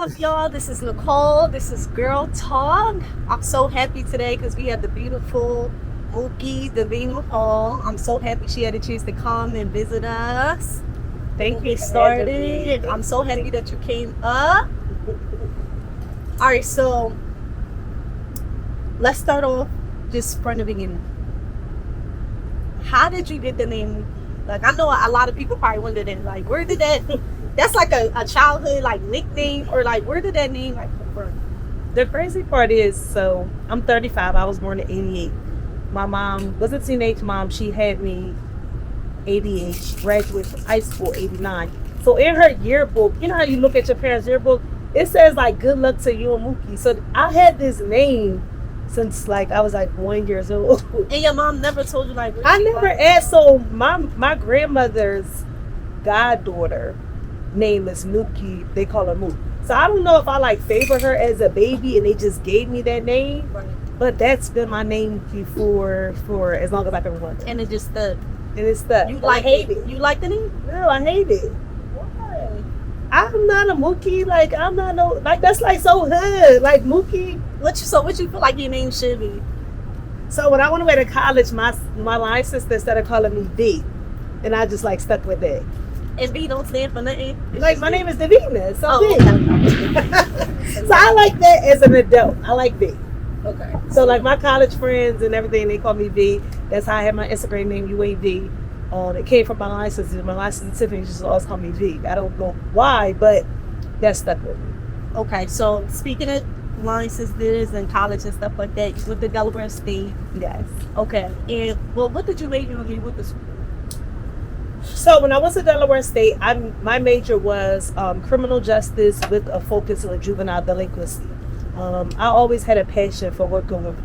up, y'all? This is Nicole. This is Girl Talk. I'm so happy today because we have the beautiful Mookie, Davina Hall. I'm so happy she had a chance to come and visit us. Thank you. Started. I'm so happy that you came up. All right, so let's start off just from the beginning. How did you get the name? Like, I know a lot of people probably wondered, like, where did that? That's like a childhood like nickname, or like where did that name like come from? The crazy part is, so I'm 35. I was born in 88. My mom was a teenage mom. She had me 88, graduated from high school 89. So in her yearbook, you know how you look at your parents' yearbook, it says like good luck to you and Mookie. So I had this name since like I was like 1 year old. And your mom never told you like? I never asked. So my grandmother's goddaughter name is Mookie. They call her Mookie. So I don't know if I like favor her as a baby and they just gave me that name. Right. But that's been my name before for as long as I've been running. And it just stuck. And it's stuck. You like hate it. You like the name? No, I hate it. Why? I'm not a Mookie. Like I'm not no like that's like so hood. Like Mookie. What you feel like your name should be? So when I went away to college, my line sister started calling me V. And I just like stuck with that. And V don't stand for nothing. Like my name is Davina, so Oh, V. So I like that as an adult. I like V. Okay. So like my college friends and everything, they call me V. That's how I have my Instagram name, UAV. It came from my license. My license Tiffany just always call me V. I don't know why, but that stuck with me. Okay. So speaking of licenses and college and stuff like that, you went to Delaware State. Yes. Okay. And well, what did you major in with the school? So when I was at Delaware State, my major was criminal justice with a focus on juvenile delinquency. I always had a passion for working with,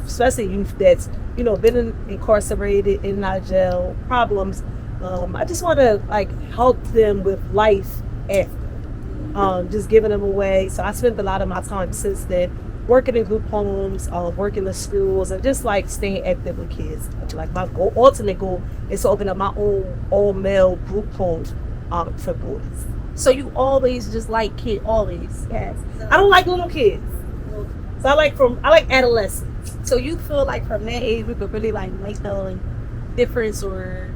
especially youth that's been incarcerated, in and out of jail, problems. I just want to like help them with life after, just giving them away. So I spent a lot of my time since then working in group homes, working in schools, and just like staying active with kids. Like my ultimate goal is to open up my own all-male group home for boys. So you always just like kids, always? Yes. I don't like little kids. So I like adolescents. So you feel like from that age we could really like make the difference, or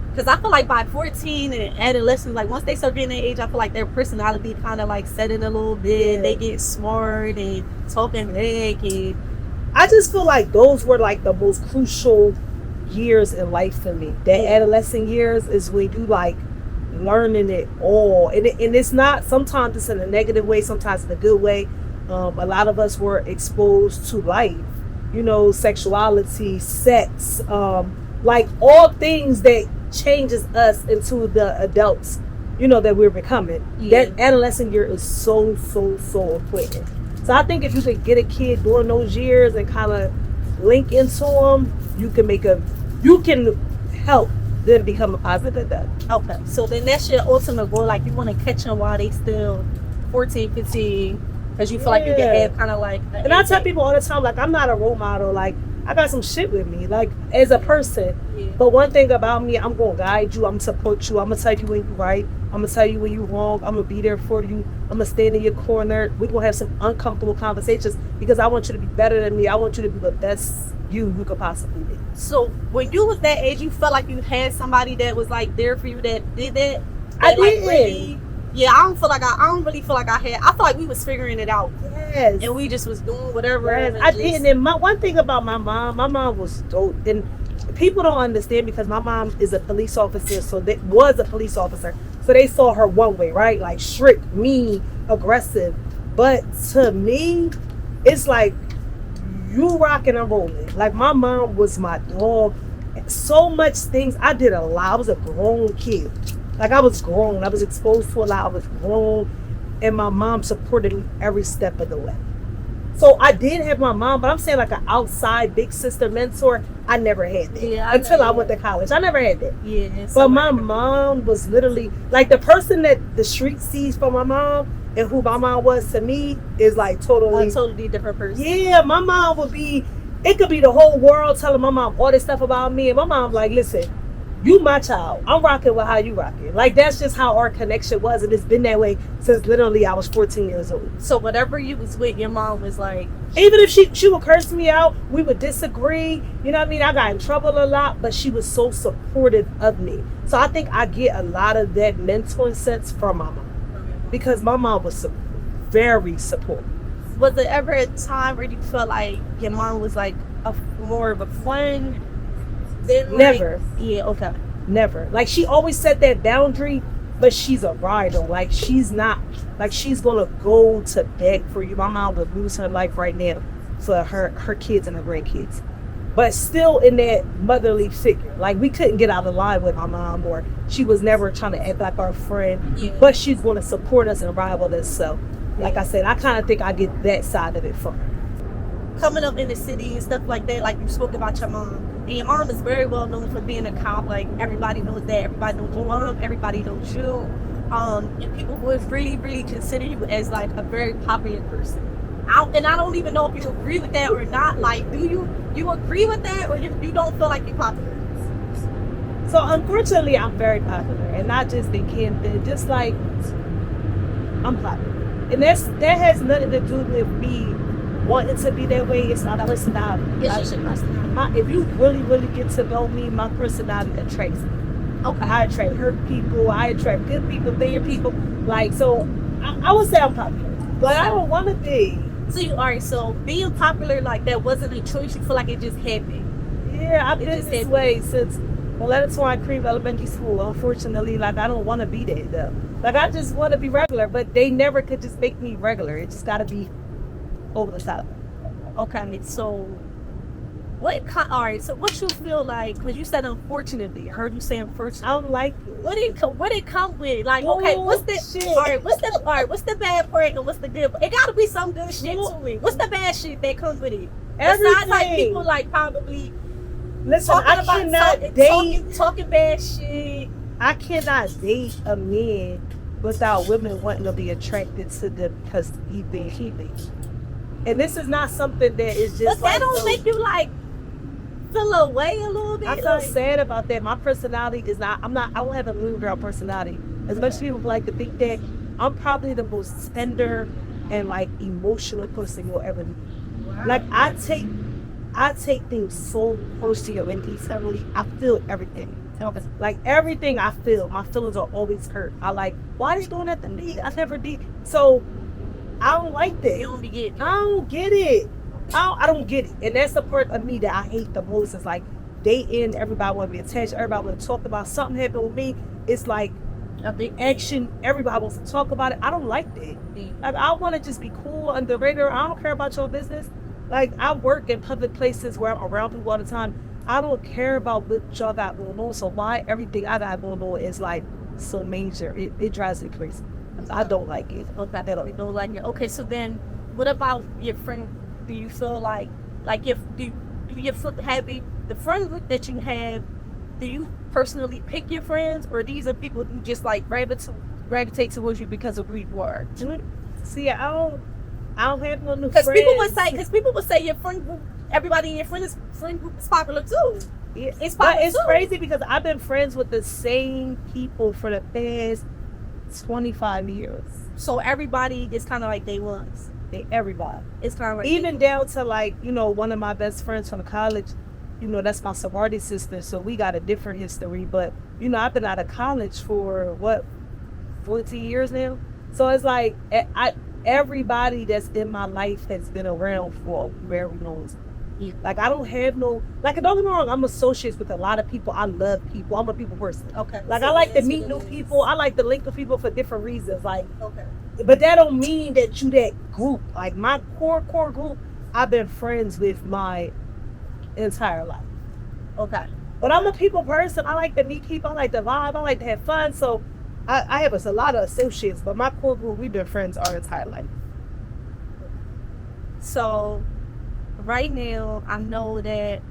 because I feel like by 14 and adolescents, like once they start getting that age, I feel like their personality kind of like set in a little bit. Yeah. They get smart and talking big, and I just feel like those were like the most crucial years in life for me. That adolescent years is when you like learning it all, and it's not, sometimes it's in a negative way, sometimes in a good way. A lot of us were exposed to life, sexuality, sex, like all things that changes us into the adults, that we're becoming. Yeah. That adolescent year is so important. So I think if you could get a kid during those years and kind of link into them, you can help them become a positive adult. okay. So then that's your ultimate goal. Like you want to catch them while they still 14, 15, because you feel like you can have kind of like. And I tell people all the time, like I'm not a role model. Like I got some shit with me, like as a person. Yeah. But one thing about me, I'm gonna guide you. I'm gonna support you. I'm gonna tell you when you're right. I'm gonna tell you when you're wrong. I'm gonna be there for you. I'm gonna stand in your corner. We're gonna have some uncomfortable conversations because I want you to be better than me. I want you to be the best you could possibly be. So when you was that age, you felt like you had somebody that was like there for you that did that. I like, did. really, yeah, I don't really feel like I had. I feel like we was figuring it out. Yes. And we just was doing whatever. Yes, I did. And one thing about my mom was dope. And people don't understand because my mom is a police officer, so that was a police officer. So they saw her one way, right? Like strict, mean, aggressive. But to me, it's like you rocking and rolling. Like my mom was my dog. So much things. I did a lot. I was a grown kid. Like I was grown. I was exposed to a lot. I was grown. And my mom supported me every step of the way. So I did have my mom, but I'm saying like an outside big sister mentor, I never had that. Yeah, until I went to college. I never had that. Yeah. But my mom was literally like the person that the street sees for my mom and who my mom was to me is like a totally different person. Yeah, my mom would be, it could be the whole world telling my mom all this stuff about me. And my mom's like, listen, You my child. I'm rocking with how you rocking. Like, that's just how our connection was, and it's been that way since literally I was 14 years old. So whatever you was with, your mom was like, even if she would curse me out, we would disagree. You know what I mean? I got in trouble a lot, but she was so supportive of me. So I think I get a lot of that mentoring sense from my mom, because my mom was very supportive. was there ever a time where you felt like your mom was like more of a friend? Then, Never. Yeah, okay. Never. Like, she always set that boundary, but she's a rider. Like, she's not, like, she's gonna go to beg for you. My mom would lose her life right now for her kids and her grandkids, but still in that motherly figure. Like, we couldn't get out of line with my mom, or she was never trying to act like our friend. Yeah. But she's going to support us and ride with us. So, like I said, I kind of think I get that side of it from her. Coming up in the city and stuff like that, like you spoke about your mom. And your mom is very well known for being a cop. Like, everybody knows that. Everybody knows your mom. Everybody knows you. And people would really, really consider you as like a very popular person. And I don't even know if you agree with that or not. Like, do you agree with that, or you don't feel like you're popular? So, unfortunately, I'm very popular, and not just in Camden. Just like, I'm popular, and that has nothing to do with me wanting to be that way. It's not a personality. Yes, you should personality. If you really, really get to know me, my personality attracts me. Okay. I attract hurt people. I attract good people, bad people. Like, so I would say I'm popular, but I don't want to be. So you are. So being popular like that wasn't a choice. You feel like it just happened. Yeah, I've been this way since Molenatorine Creek Elementary School. Unfortunately, like, I don't want to be there though. Like, I just want to be regular, but they never could just make me regular. It just got to be over the top. Okay, so all right, so what you feel like, because you said unfortunately, I heard you say unfortunately. I don't like it. What it come with? Like, okay, what's the bad part and what's the good part? It gotta be some good shit to it. What's the bad shit that comes with it? Everything. Besides, like, people like probably listen, I cannot date talking bad shit. I cannot date a man without women wanting to be attracted to them because he thinks. And this is not something that is just. But that don't make you like feel away a little bit. I feel sad about that. My personality is not. I don't have a little girl personality. As much as people like to think that, I'm probably the most tender and like emotional person you'll ever meet. Wow. Like, I take things so close to your intensity. I feel everything. Like, everything I feel, my feelings are always hurt. I like, why are they doing that to me? I never did. So I don't like that. You don't get it. I don't get it. I don't get it. And that's the part of me that I hate the most. It's like, dating, everybody want to be attached, everybody want to talk about something happened with me. It's like a big action. Everybody wants to talk about it. I don't like that. Like, I want to just be cool under the radar. I don't care about your business. Like, I work in public places where I'm around people all the time. I don't care about what y'all got going on. So why everything I got going on is like so major? It drives me crazy. I don't like it. Okay, you don't like it. Okay, so then what about your friend? Do you feel like if do you feel happy? The friends that you have, do you personally pick your friends, or these are people who just like gravitate towards you because of who you are? See, I don't have no new friends. Because people would say your friend group, everybody in your friend group is popular too. Yeah, it's popular. It's crazy because I've been friends with the same people for the past 25 years. So everybody is kind of like day ones. Everybody. It's kind of like even down to like, one of my best friends from college. That's my sorority sister, so we got a different history. But I've been out of college for 14 years now. So it's like everybody that's in my life has been around for a very long time. Yeah. Like, I don't have no, like, don't get me wrong, I'm associates with a lot of people. I love people. I'm a people person. Okay. Like, so I like to meet new people. I like to link with people for different reasons. Like, okay. But that don't mean that you that group. Like, my core group, I've been friends with my entire life. Okay. But I'm a people person. I like to meet people. I like to vibe. I like to have fun. So I have a lot of associates, but my core group, we've been friends our entire life. So right now, I know that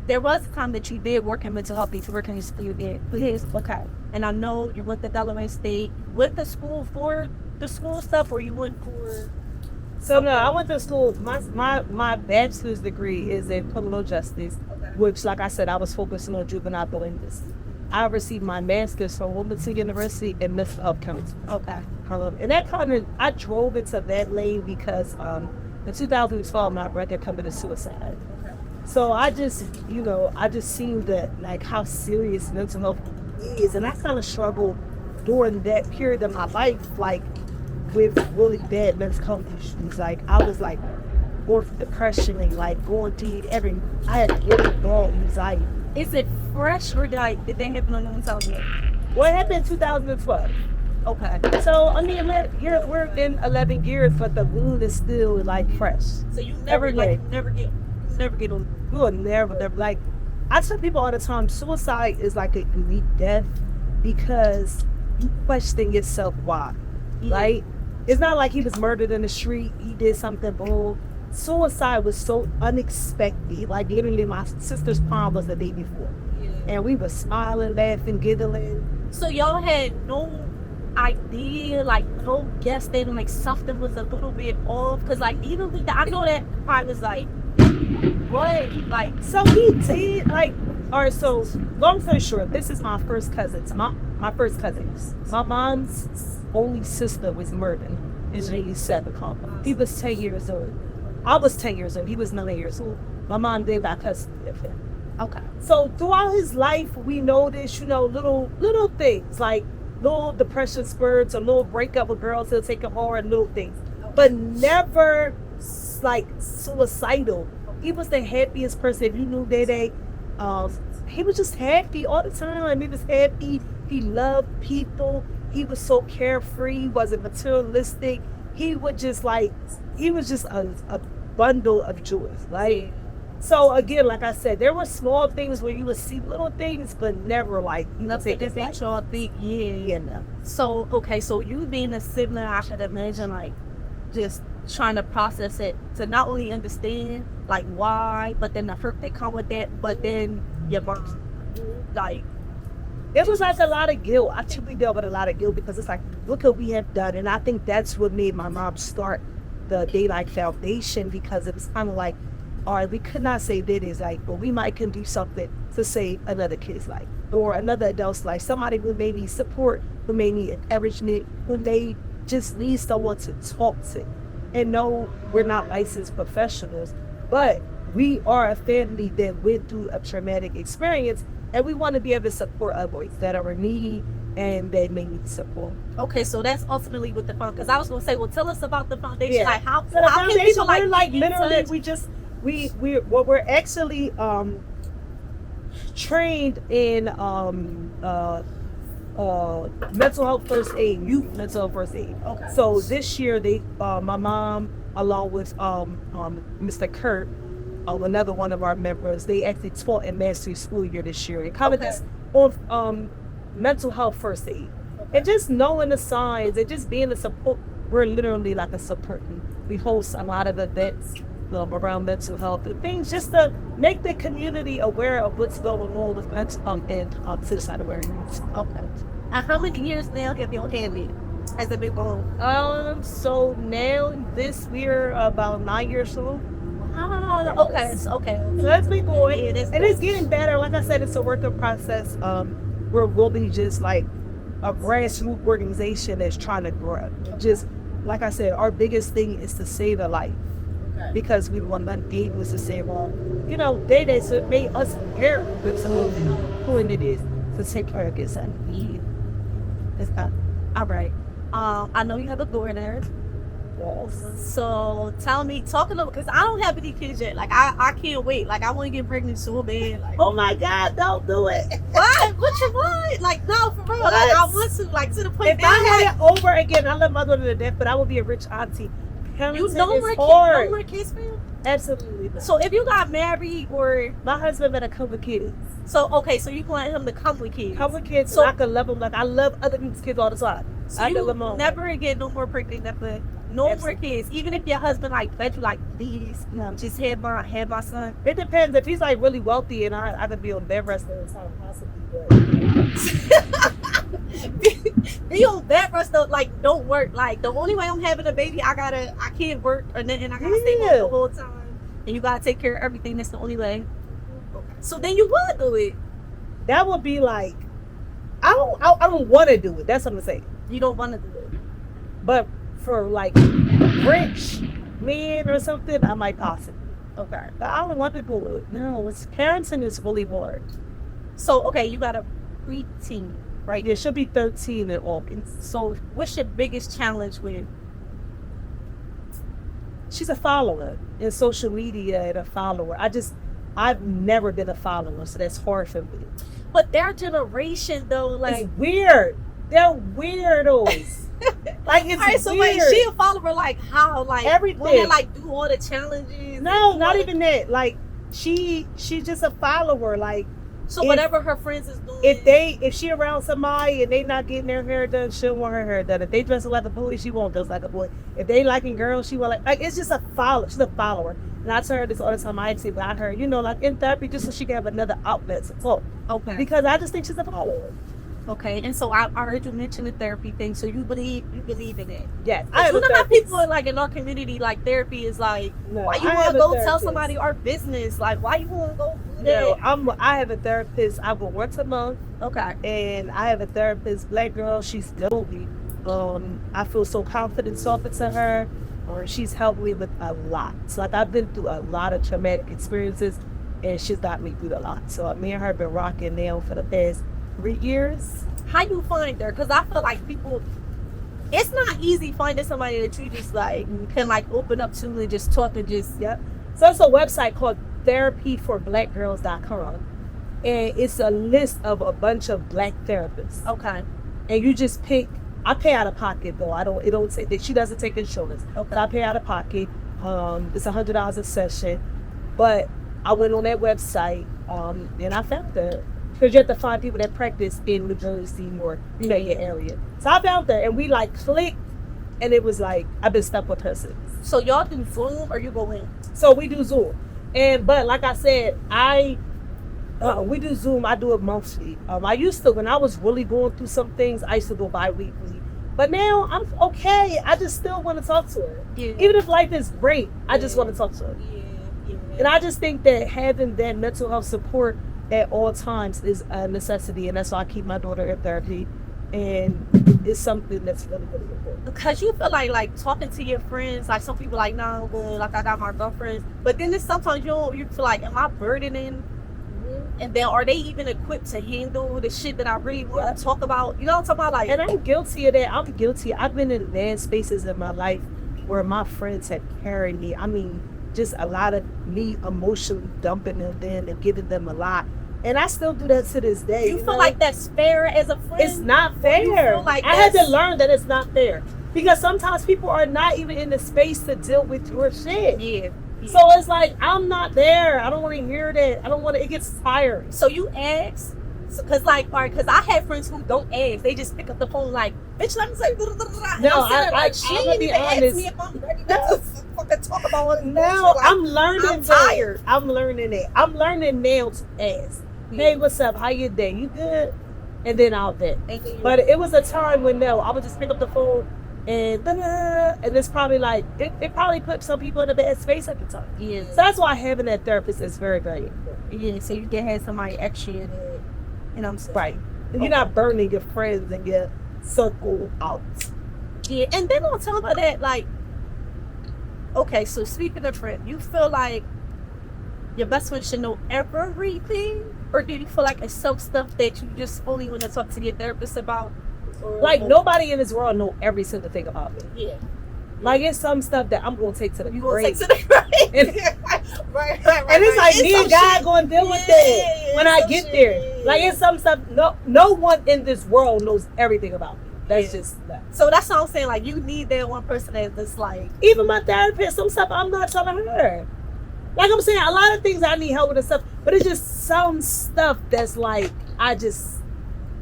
there was a time that you did work in mental health. You working you did. Okay. And I know you went to Delaware State. Went to school for the school stuff, or you went for? So no, I went to school. My bachelor's degree is in criminal justice, okay. Which, like I said, I was focusing on juvenile delinquency. I received my master's from Wilmington University in mental health counseling. Okay. And that kind of, I drove into that lane because in 2012, my brother committed suicide. So I just seen that, like, how serious mental health is. And I kind of struggled during that period of my life, like, with really bad mental health issues. Like, I was, like, going through depression and, like, going through I had really bad anxiety. Is it fresh or did they happen on your own? Well, it happened in 2012. Okay. So, I mean, we're in 11 years, but the wound is still, like, fresh. So you never get on. You will never, like, I tell people all the time, suicide is like a unique death because you question yourself why, right? It's not like he was murdered in the street, he did something bold. Suicide was so unexpected. Like, literally, my sister's prom was the day before. Yeah. And we were smiling, laughing, giggling. So y'all had no idea, like, no guess that, like, something was a little bit off? Because, like, even with I know that part was like, what? Like, so he did, like, all right, so long story short, this is my first cousins. My first cousins. My mom's only sister was murdered in 87. He was 10 years old. I was 10 years old. He was 9 years old. My mom did got custody of him. Okay. So throughout his life, we noticed, little things, like little depression spurts, a little breakup with girls he'll take him hard, little things. But never, like, suicidal. He was the happiest person. If you knew Day, he was just happy all the time. He was happy. He loved people. He was so carefree. He wasn't materialistic. He was just a bundle of joy, right? So again, like I said, there were small things where you would see little things, but never like nothing that y'all think. Yeah. So okay, so you being a sibling, I should imagine, like, just trying to process it to not only understand, like, why, but then the hurt that come with that, but then your mom, like, it was like a lot of guilt. I truly dealt with a lot of guilt because it's like, look what we have done. And I think that's what made my mom start the Daylight Foundation, because it was kind of like, all right, we could not say that is like, but we might can do something to save another kid's life or another adult's life. Somebody who may need support, who may need encouragement, who may just need someone to talk to. And no, we're not licensed professionals, but we are a family that went through a traumatic experience, and we want to be able to support others that are in need and that may need support. Okay, so that's ultimately what the foundation. Because I was gonna say, well, tell us about the foundation. Yeah. Like, how can people, like, we're like literally we're actually trained in mental health first aid, youth mental health first aid. Okay. So this year my mom, along with Mr. Kurt, another one of our members, they actually taught in master's school year this year. It covered this on mental health first aid. Okay. And just knowing the signs and just being a support. We're literally like a support. We host a lot of events around mental health and things just to make the community aware of what's going on with mental health and suicide awareness. Okay. And how many years now have you had it? Has it been going? So now we're about 9 years old. Okay. So that's been going, and it's getting better. Like I said, it's a work in process. We're really just like a grassroots organization that's trying to grow. Just like I said, our biggest thing is to save a life, because we want to be able to save they made us care with some of who it is to take care of kids. It's not all right. I know you have a daughter there. So tell me, because I don't have any kids yet. Like, I can't wait. Like, I want to get pregnant so bad. Like, oh my God, don't do it. What? What you want? Like, no, for real. Like, I want to, like, to the point. If I had it over again, I love my daughter to death, but I would be a rich auntie. You know more kids, man? Absolutely not. So if you got married, or my husband met a couple of kids. So okay, so you want him to come with kids? Come with kids, so I can love them like I love other people's kids all the time. So I can love them. Never get no more pregnant, nothing. No more kids. Even if your husband like let you, like, please, just have my son. It depends. If he's like really wealthy and I could be on bed rest all the time, possibly. But be on bed rest though, like, don't work. Like, the only way I'm having a baby, I can't work or nothing. I gotta stay home the whole time, and you gotta take care of everything. That's the only way. So then you would do it. That would be like I don't want to do it. That's what I'm saying. You don't want to do it. But for like rich men or something, I might possibly. Okay. But I don't want to do it. No, it's parenting is really hard. So, okay, you got a preteen, right? Yeah, she'll be 13 in August. So, what's your biggest challenge with? She's a follower in social media and a follower. I've never been a follower, so that's hard for me. But their generation, though, like... It's weird. They're weirdos. Like, it's Alright, so weird. like, she a follower, like, how? Like, everything. when they, like, do all the challenges? No, not even that. Like, she's just a follower. Like, So whatever her friends is doing... If she around somebody and they not getting their hair done, she'll want her hair done. If they dress like a boy, she won't dress like a boy. If they liking girls, she will like it's just a follow. She's a follower. And I tell her this all the time. I say about her, like in therapy, just so she can have another outlet to talk. Okay. Because I just think she's a follower. Okay, and so I heard you mention the therapy thing. So you believe in it? Yes. You know how people like in our community, like therapy is like, why you want to go tell somebody our business? Like, why you want to go do that? No, I have a therapist. I go once a month. Okay. And I have a therapist, black girl. She's dope. I feel so confident talking to her. Or she's helped me with a lot. So like I've been through a lot of traumatic experiences, and she's got me through a lot. So me and her have been rocking now for the past 3 years. How you find her? Because I feel like people, it's not easy finding somebody that you just like can like open up to and just talk and just. Yep. So it's a website called therapyforblackgirls.com, and it's a list of a bunch of black therapists. Okay. And you just pick. I pay out of pocket though. It don't say that she doesn't take insurance. Okay. But I pay out of pocket. It's $100 a session. But I went on that website, and I found her. Because you have to find people that practice in New Jersey or your area. So I found her, and we like clicked, and it was like I've been stuck with her since. So y'all do Zoom or you go in? So we do Zoom, but like I said, we do Zoom. I do it monthly. I used to, when I was really going through some things, I used to go bi-weekly. But now I'm okay. I just still want to talk to her. Yeah. Even if life is great, I just want to talk to her. Yeah. And I just think that having that mental health support at all times is a necessity, and that's why I keep my daughter in therapy, and it's something that's really, really important. Because you feel like talking to your friends, like some people like, nah, I'm good, like I got my girlfriends, but then there's sometimes you feel like, am I burdening? And then are they even equipped to handle the shit that I really want to talk about? You know what I'm talking about? Like, and I'm guilty of that. I'm guilty. I've been in bad spaces in my life where my friends had carried me. I mean, just a lot of me emotionally dumping them then and giving them a lot. And I still do that to this day. You feel like that's fair as a friend? It's not fair. Like I had to learn that it's not fair. Because sometimes people are not even in the space to deal with your shit. Yeah. So it's like, I'm not there. I don't want to hear that. I don't want to, it gets tiring. So you ask? Because because I have friends who don't ask. They just pick up the phone like, bitch, let me say, blah, blah, blah. No, she I'm didn't gonna be even honest. ask me if I'm ready to fucking talk about what Now, I'm learning I'm tired. I'm learning it. I'm learning now to ask. Hey, what's up? How you day? You good? And then I'll bet. But it was a time when I would just pick up the phone and it's probably like it probably put some people in a bad space at the time. Yeah. So that's why having that therapist is very, very important. Yeah. So you can have somebody extra in it. And I'm saying, right. And you're not burning your friends and your circle out. Yeah. And then on top of that, like, okay, so speaking of friends, you feel like your best friend should know everything? Or do you feel like it's some stuff that you just only want to talk to your therapist about? Like, nobody in this world know every single thing about me. Yeah. Like, it's some stuff that I'm going to take to the grave. You going to take to the grave? right. And it's like, me and God going to deal with that when I get there. Like, it's some stuff, no one in this world knows everything about me. That's just that. So that's what I'm saying. Like, you need that one person that's like... Even my therapist, some stuff I'm not telling her. Like I'm saying, a lot of things I need help with and stuff, but it's just some stuff that's like, I just,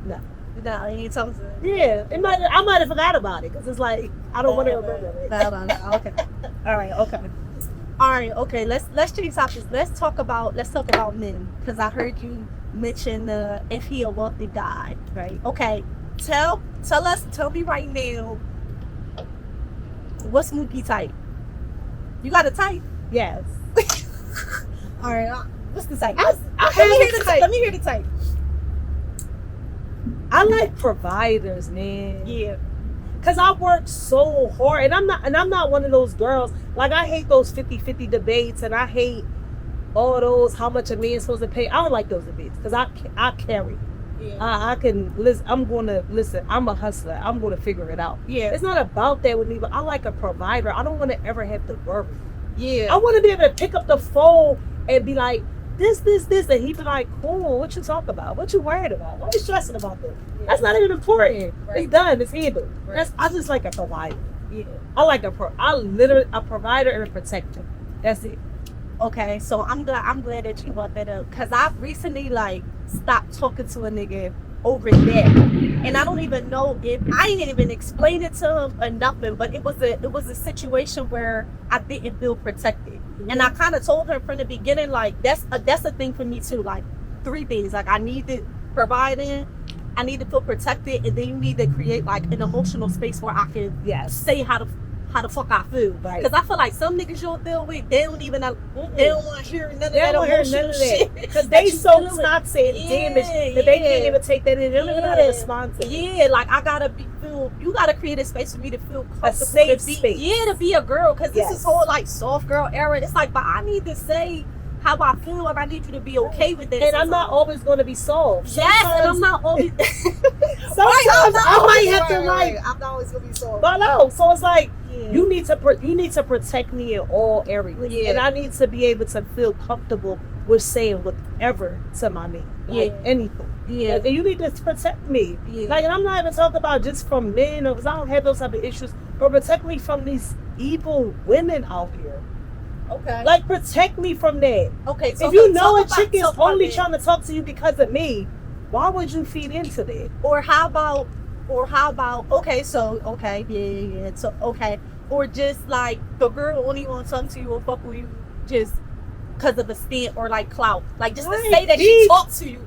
no. No, you ain't talking to her. Yeah, I might have forgot about it, because it's like, I don't want to remember it. No. Okay. All right, okay. Let's change topics. Let's talk about men, because I heard you mention if he a wealthy guy, right? Okay. Tell me right now, what's Mookie type? You got a type? Yes. All right. What's the type? Let me hear the type. Let me hear the type. I like providers, man. Yeah. Cause I work so hard, and I'm not one of those girls. Like, I hate those 50-50 debates, and I hate all those how much a man's supposed to pay. I don't like those debates because I carry. Yeah. I can listen. I'm gonna listen. I'm a hustler. I'm gonna figure it out. Yeah. It's not about that with me, but I like a provider. I don't want to ever have to worry. Yeah. I want to be able to pick up the phone and be like, this, and he be like, cool. What you talking about? What you worried about? What you stressing about this? Yeah. That's not even important. Right. It's done. It's handled. Right. I just like a provider. Yeah. I like a provider and a protector. That's it. Okay, so I'm glad that you brought that up because I've recently like stopped talking to a nigga over that, and I don't even know if I ain't even explain it to him or nothing. But it was a situation where I didn't feel protected, and I kind of told her from the beginning like that's a thing for me too. Like 3 things: like I need to provide in, I need to feel protected, and then you need to create like an emotional space where I can say how the fuck I feel. Right. Because I feel like some niggas you'll deal with, they don't even they don't want to hear none of They that don't hear emotional none of shit. that because they so toxic and Yeah, damaged that they can't even take that in. They don't even know how to respond to it. Yeah, like I gotta you gotta create a space for me to feel comfortable. safe to be, space. Yeah, to be a girl. Because this Yes. is whole like soft girl era. It's like, but I need to say how I feel and I need you to be okay with it. And I'm not always going to be soft. Yes, and I'm not always. Sometimes I might have to like. I'm not always gonna be soft. But no, so it's like Yeah. you need to protect me in all areas, Yeah. and I need to be able to feel comfortable with saying whatever to my man, like anything. Yeah. And you need to protect me. Yeah. Like, and I'm not even talking about just from men, because I don't have those type of issues, but protect me from these evil women out here. Okay. Like, protect me from that. Okay. So If you know a talk chick is about only it. trying to talk to you because of me, why would you feed into that? Or how about okay, so okay, yeah, so okay. Or just like the girl only wants something to you or fuck with you just because of a stint or like clout. Like just to say that she talked to you.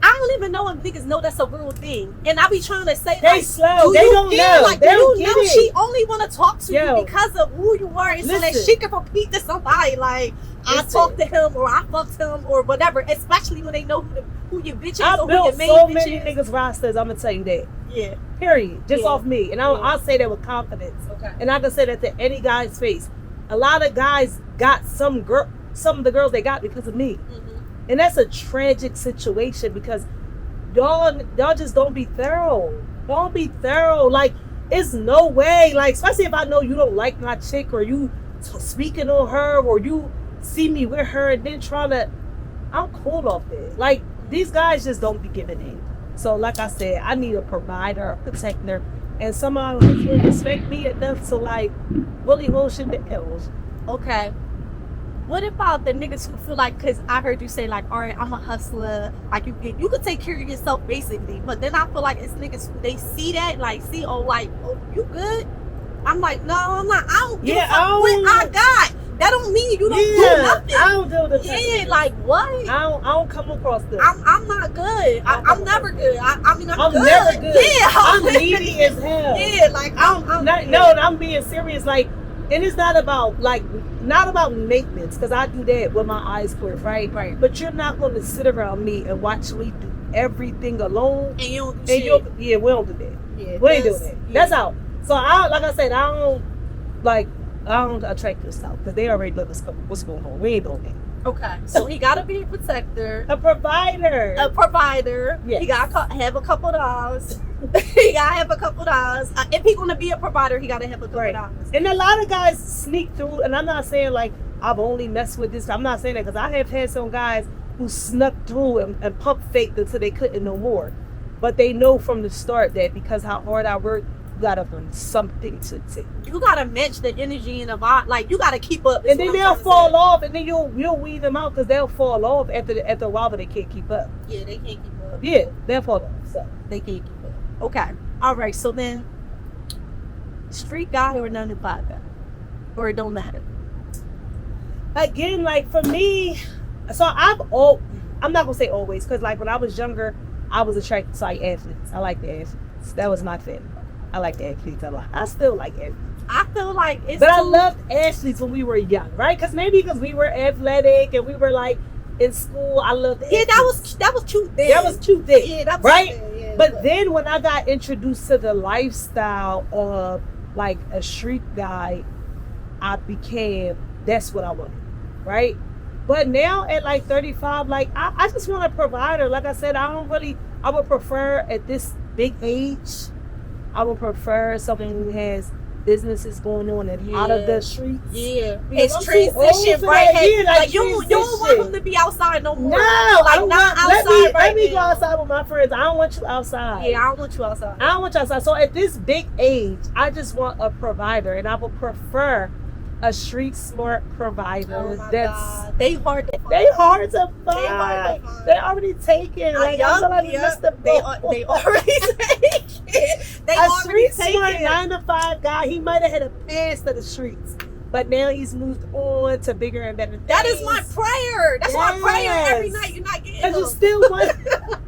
I don't even know if niggas know that's a real thing. And I be trying to say They like, slow. They don't know. Like, They do don't you get know it. she only want to talk to Yo. you because of who you are and so that Listen. she can repeat to somebody like I Listen. talked to him or I fucked him or whatever. Especially when they know who your bitch is I or who built your main so bitch many is. niggas rosters, I'm going to tell you that. Yeah. Period. Just Yeah. off me. And I'll say that with confidence. Okay. And I can say that to any guy's face. A lot of guys got some of the girls they got because of me. Mm-hmm. And that's a tragic situation because y'all just don't be thorough. Don't be thorough. Like, it's no way. Like, especially if I know you don't like my chick or you speaking on her or you see me with her and then trying to, I'm cool off that. Like, these guys just don't be giving in. So, like I said, I need a provider, a protector, and somebody who will respect me enough to, like, really motion the L's. Okay. What about the niggas who feel like, because I heard you say like, all right, I'm a hustler, like you could take care of yourself basically, but then I feel like it's niggas who they see that, like oh you good? I'm like, no, I'm not. I don't give a fuck what I got. That don't mean you don't do nothing. I don't do the Yeah, like what? I don't come across this. I'm not good. I'm never good. I'm good. Never good. Yeah, I'm needy as hell. Yeah, like I'm being serious. Like, and it's not about maintenance, because I do that with my eyes closed, right? Right. But you're not going to sit around me and watch me do everything alone. And you don't do shit. Yeah, we don't do that. Yeah, We ain't doing that. yeah. That's out. So like I said, I don't attract this out because they already know what's going on. We ain't doing that. Okay, so he gotta be a protector, A provider. Yes. He gotta have a couple dollars. He gotta have a couple dollars. If he's gonna be a provider, he gotta have a couple dollars. And a lot of guys sneak through, and I'm not saying like I've only messed with this. I'm not saying that because I have had some guys who snuck through and pump faked until they couldn't no more. But they know from the start that because how hard I work, you gotta bring something to take. You gotta match the energy and the vibe. Like you gotta keep up. And then they'll fall off, and then you'll weed them out because they'll fall off after a while, but they can't keep up. Yeah, they can't keep up. Yeah, they'll fall off. So They can't keep up. Okay. All right. So then, street guy or 9 to 5 guy, or it don't matter. again, like for me, so I'm not gonna say always, because like when I was younger, I was attracted to like athletes. I like the athletes. That was my thing. I like the athletes a lot. I still like athletes. I feel like it's. But I loved athletes when we were young, right? Because we were athletic and we were like in school. I loved. Yeah, that was cute. Then. That was cute then. Yeah, that was right. Cute then, yeah. But then when I got introduced to the lifestyle of like a street guy, that's what I wanted, right? But now at like 35, like I just want a provider. Like I said, I would prefer at this big age, I would prefer someone who has businesses going on and out of the streets. Yeah. Because It's transition, right? Like you don't want them to be outside no more. No, like not outside. Let me go outside with my friends. I don't want you outside. Yeah, I don't want you outside. I don't want you outside. So at this big age, I just want a provider, and I would prefer a street smart provider. Oh my God. They hard to find. They hard to find. They already taken. Like I feel like we missed the boat. They already taken. They a already street smart taken. 9-to-5 guy. He might have had a pass to the streets, but now he's moved on to bigger and better things. That is my prayer. That's my prayer every night. You're not getting. Because you still want.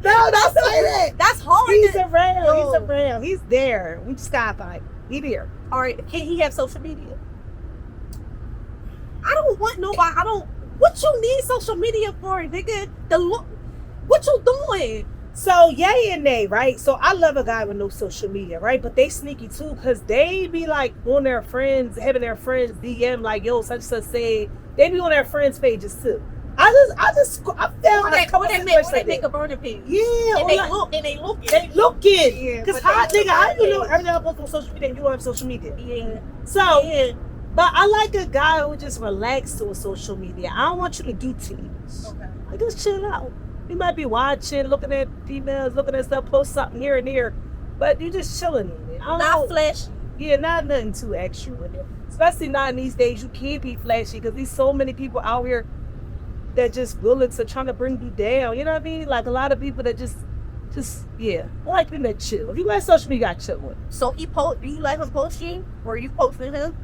No, don't say that. That's hard. He's around. He's around. He's there. We just gotta find him. He there. All right. Can he have social media? I don't want nobody. What you need social media for, nigga? What you doing? So yay and nay, right? So I love a guy with no social media, right? But they sneaky too, because they be like on their friends, having their friends DM like, yo, such and such say. They be on their friends pages too. I found a couple situations they make a burner page. Yeah, and they looking. They looking. Yeah, because how you know everything I post on social media and you don't have social media? Yeah. So. Yeah. But I like a guy who just relax to a social media. I don't want you to do too much. Okay. Like, just chill out. You might be watching, looking at females, looking at stuff, post something here and there, but you just chilling in it. Not flashy. Yeah, not nothing too extra with it. Especially not in these days. You can't be flashy because there's so many people out here that just bullets are trying to bring you down. You know what I mean? Like a lot of people that just I like them that chill. If you like social media, you got chill with. So do you let him post you? Or are you posting him?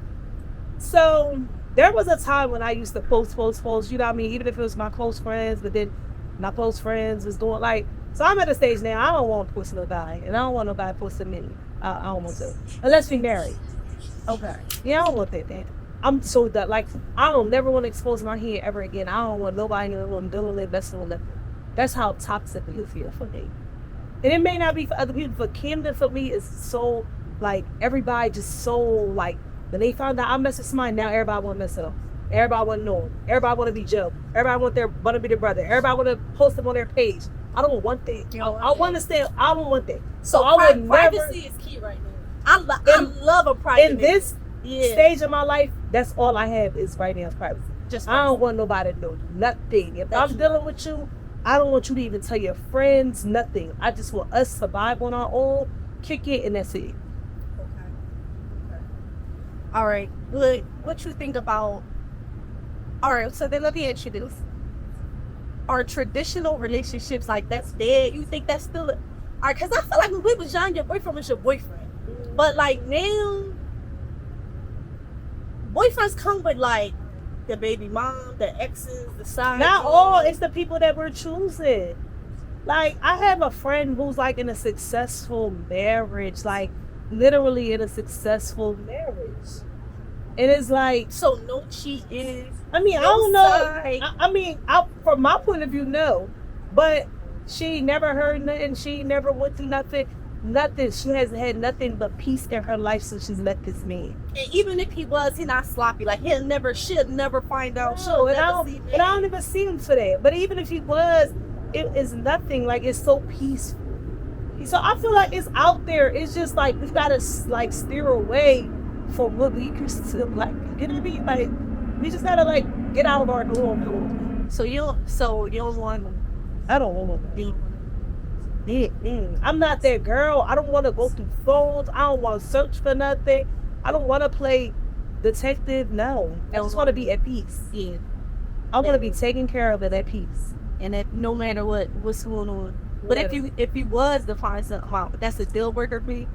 So there was a time when I used to post, you know what I mean? Even if it was my close friends, but then my close friends was doing like, so I'm at a stage now, I don't want to post nobody, and I don't want nobody posting me. I don't want to. Unless we married. Okay. Yeah, I don't want that. I'm so done. Like, I don't never want to expose my hair ever again. I don't want nobody dealing with messing with nothing. That's how toxic it feel for me. And it may not be for other people, but Camden for me is so, like, everybody just so, like, when they found out I messed with somebody, now everybody want to mess it up. Everybody want to know him. Everybody want to be Joe. Everybody want to be their brother. Everybody want to post them on their page. I don't want that. I want to stay. I don't want that. So privacy is key right now. I love a private. In this stage of my life, that's all I have is right now is privacy. I don't want nobody to know nothing. If I'm dealing with you, I don't want you to even tell your friends nothing. I just want us to survive on our own, kick it, and that's it. All right, good. What you think about? All right, so then let me introduce. Are traditional relationships like that's dead? You think that's still? All right, because I feel like when we was young, your boyfriend was your boyfriend, but like now, boyfriends come with like the baby mom, the exes, the side. Not all. It's the people that we're choosing. Like I have a friend who's like in a successful marriage, like literally in a successful marriage. And it's like, so no cheating. I mean, I don't know. I mean, from my point of view, no. But she never heard nothing. She never went through nothing. Nothing. She hasn't had nothing but peace in her life since she's met this man. And even if he was, he's not sloppy. Like she'll never find out. No, and I don't even see him for that. But even if he was, it is nothing. Like it's so peaceful. So I feel like it's out there. It's just like we've got to like steer away from what we used to like. You know what I mean? Like we just gotta like get out of our norm. So you don't want. I don't want to be. I'm not that girl. I don't want to go through phones. I don't want to search for nothing. I don't want to play detective. No, I just want to be at peace. Yeah, I want to be taken care of at peace, and that no matter what's going on. But if you was to find something out, that's a deal breaker for me.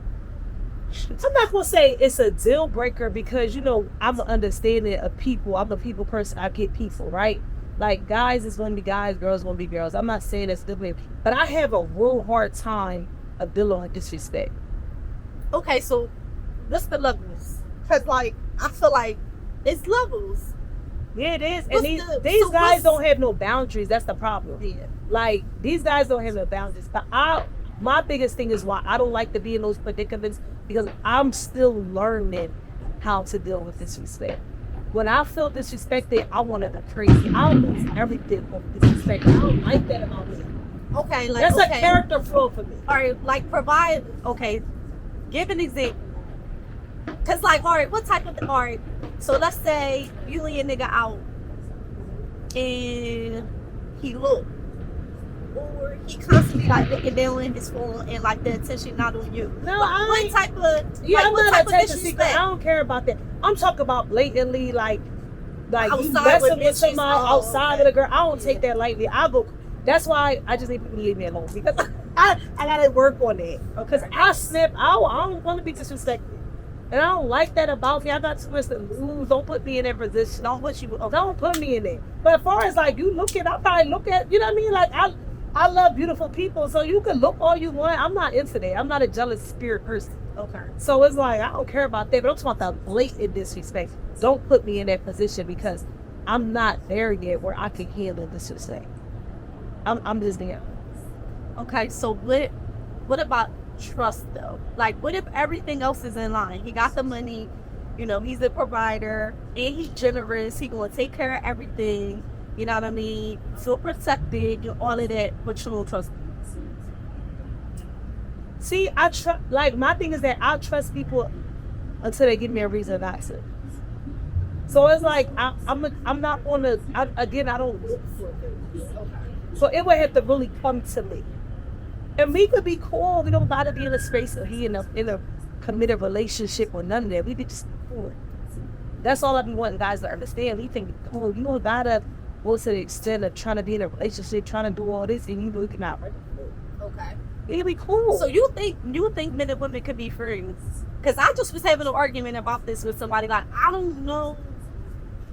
I'm not gonna say it's a deal breaker because I'm an understanding of people. I'm a people person. I get people, right? Like guys is gonna be guys, girls gonna be girls. I'm not saying that's different, but I have a real hard time of dealing with disrespect. Okay, so what's the levels? Cause like I feel like it's levels. Yeah, it is. And these guys don't have no boundaries. That's the problem. Yeah. Like these guys don't have no boundaries. But my biggest thing is why I don't like to be in those predicaments, because I'm still learning how to deal with disrespect. When I feel disrespected, I want to go crazy. I'll lose everything for disrespect. I don't like that about me. Okay, like That's okay. a character flaw for me. All right, like provide. Okay, give an example. Cause like, all right, what type of all right? So let's say you and your nigga out, and he look, or he constantly like looking down in his phone, and like the attention not on you. No, what type of yeah, like, I'm what not type a of type of secret. disrespect? I don't care about that. I'm talking about blatantly, like you Outside messing with with somebody bitches. outside Okay. of the girl. I don't take that lightly. I go. That's why I just need people to leave me alone, because I gotta work on it. Because I snap. I don't want to be disrespected, and I don't like that about me. I got too much to lose. Don't put me in that position. Don't put me in there. But as far as like you looking, I probably look at, you know what I mean? Like I love beautiful people, so you can look all you want. I'm not into that. I'm not a jealous spirit person. Okay. So it's like, I don't care about that, but I'm talking about the blatant disrespect. Don't put me in that position, because I'm not there yet where I can handle disrespect. I'm just there. Okay, so what about trust though? Like, what if everything else is in line? He got the money, you know, he's a provider, and he's generous. He gonna take care of everything. You know what I mean? Feel protected, all of that, but you don't trust him. See, I trust. Like, my thing is that I trust people until they give me a reason not to. So it's like I'm not gonna. I don't look for it. So it would have to really come to me. And we could be cool. We don't gotta be in a space of in a committed relationship or none of that. We could just be cool. That's all I've been wanting guys to understand. We think, cool, you don't gotta go to the extent of trying to be in a relationship, trying to do all this, and you know you cannot. Okay. It'd be cool. So you think men and women could be friends? Because I just was having an argument about this with somebody. Like, I don't know.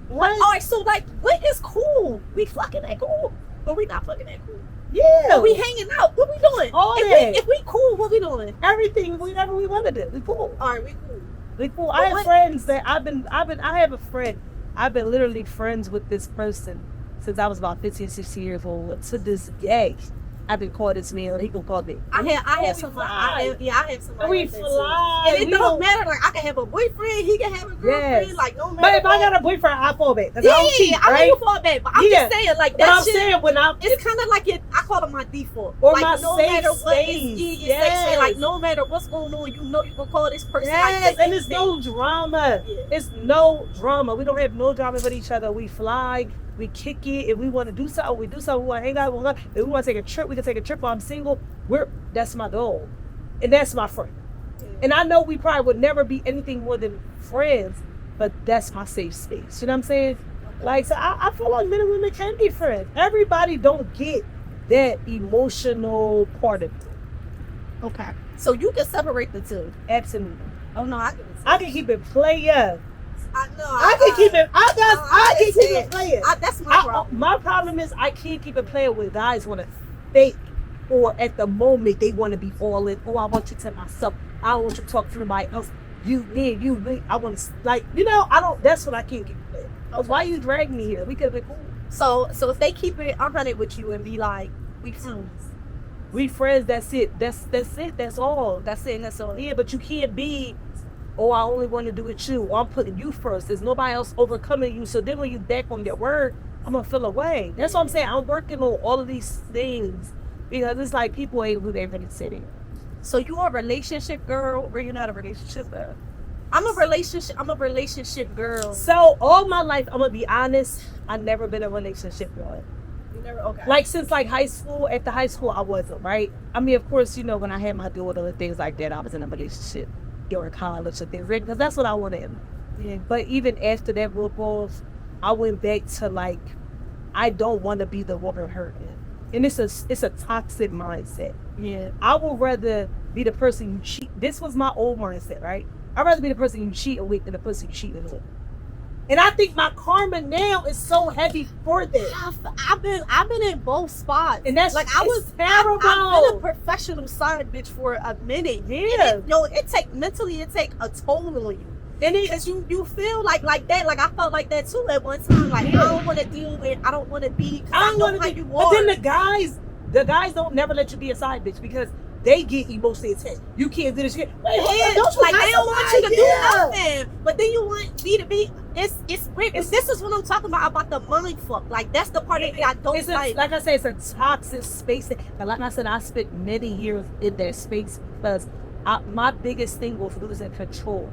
What? All right, so like, what is cool? We fucking that cool, but we not fucking that cool. Yeah. We hanging out. What we doing? All that. If we cool, what we doing? Everything, whatever we wanted to do. We cool. All right, we cool. We cool. I have friends that I have a friend. I've been literally friends with this person since I was about 15, 16 years old. To this day, I've been called this man. He can call me. I have somebody. I have somebody. We like that fly. too. And it don't matter. Like, I can have a boyfriend. He can have a girlfriend. Yes. Like, no matter. But if I what. got a boyfriend, I fall back. Yeah, I don't cheat, I know right? you fall back, but I'm just saying, like, But that I'm shit. saying when It's kind of like I call it my default. Or like, my no safe matter what space. is your Yes. safe space, like, no matter what's going on, you know you gonna call this person. Yes, like, and it's no drama. Yeah. It's no drama. We don't have no drama with each other. We fly, we kick it. If we want to do something, we do something. We want to hang out. If we want to take a trip, we can take a trip. I'm single. That's my goal, and that's my friend. Yeah. And I know we probably would never be anything more than friends, but that's my safe space. You know what I'm saying? Like, so I feel like men and women can be friends. Everybody don't get that emotional part of it. Okay. So you can separate the two. Absolutely. Oh no, I can keep it player. I know. I can keep it. I can keep it player. That's my problem. My problem is I can't keep it player with guys want to fake, or at the moment they want to be all in. Oh, I want you to myself. I don't want you to talk to somebody else. You me. I want to, like, you know. I don't. That's what I can't keep it player. Okay. Why you drag me here? We could be cool. So if they keep it, I'll run it with you and be like, we friends. We friends. That's it. That's it. That's all. That's it. That's all. Yeah, but you can't be. Oh, I only want to do with you. Or I'm putting you first. There's nobody else overcoming you. So then when you back on your word, I'm gonna feel away. That's what I'm saying. I'm working on all of these things because it's like people ain't who they really sitting. So you are a relationship girl, or you're not a relationship girl? I'm a relationship girl. So all my life, I'm gonna be honest, I've never been a relationship girl. You never, okay. Like since like high school, after high school I wasn't, right? I mean, of course, you know, when I had my daughter and things like that, I was in a relationship during college and things, because that's what I wanted. Yeah. But even after that broke off, I went back to like, I don't want to be the woman hurting. And it's a toxic mindset. Yeah. I would rather be the person you cheat. This was my old mindset, right? I'd rather be the person you cheat with than the person you cheated with. And I think my karma now is so heavy for this. I've been in both spots, and that's like terrible. I've been a professional side bitch for a minute. Yeah. It take a toll on you. And because you feel like that. Like I felt like that too at one time. Like I don't want to deal with. I don't want to be. I don't want to be. But then the guys don't never let you be a side bitch because they get emotionally attached. You can't do this. Wait, Yeah, don't you like they don't want you to do nothing, but then you want me to be. It's weird. This is what I'm talking about the mind fuck. Like that's the part that I don't like. Like I said, it's a toxic space. And like I said, I spent many years in that space because my biggest thing was losing control.